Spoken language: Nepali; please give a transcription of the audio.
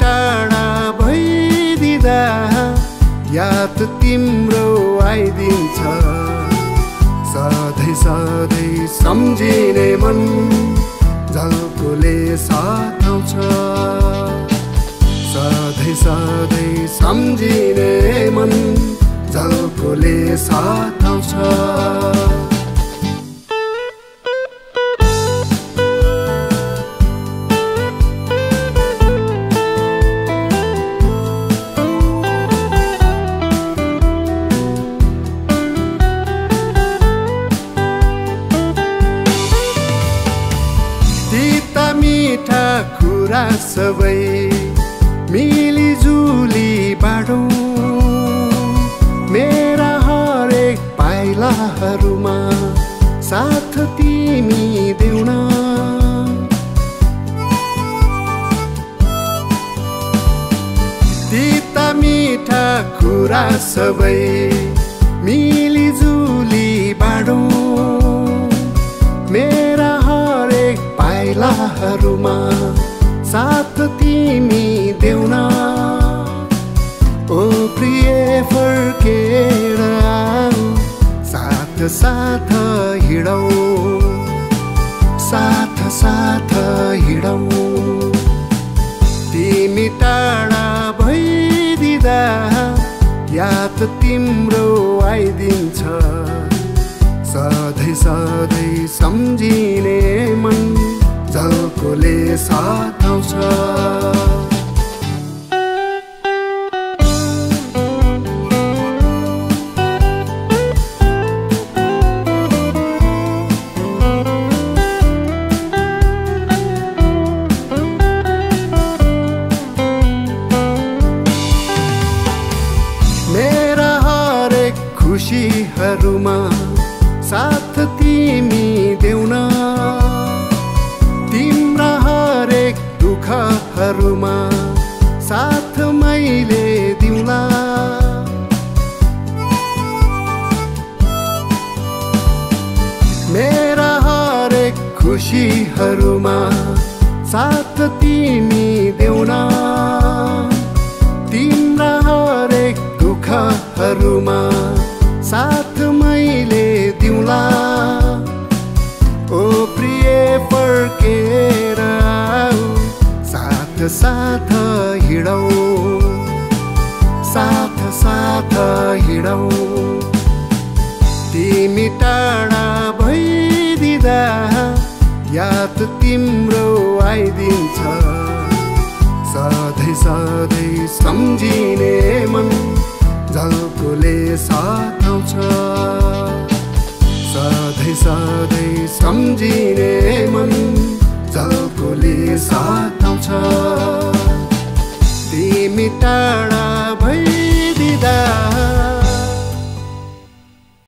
टाढा भइदिँदा याद तिम्रो आइदिन्छ। सधैँ सधैँ सम्झिने मन झल्कोले सताउँछ। सधैँ सधैँ सम्झिने मन झल्कोले सताउँछ। तिता मिठा कुरा सबै मिलिजुली बाँडौँ। मेरा हरेक पाइलाहरूमा साथ तिमी देऊ न। तिता मिठा कुरा सबै मिलिजुली बाँडौँ। मेरा हरेक पाइलाहरूमा साथ तिमी देऊ न। ओ प्रिय फर्केर आऊ, साथ साथ हिँडौँ। साथ साथ हिँडौँ। तिमी टाढा भइदिँदा याद तिम्रो आइदिन्छ। सधैँ सधैँ सम्झिने मन झल्कोले सताउँछ। मेरा हरेक खुसीहरूमा साथ तिमी देऊ न। तिम्रा हरेक दुःखहरूमा साथ मैले दिउँला। मेरा हरेक खुसीहरूमा साथ तिमी देऊ न। तिम्रा हरेक दुःखहरूमा साथ मैले दिउँला। ओ प्रिय फर्केर आऊ, साथ साथ हिँडौँ। साथ साथ हिँडौँ। तिमी टाढा भइदिँदा याद तिम्रो आइदिन्छ। सधैँ सधैँ सम्झिने मन झल्कोले सताउँछ। सधैँ सधैँ सम्झिने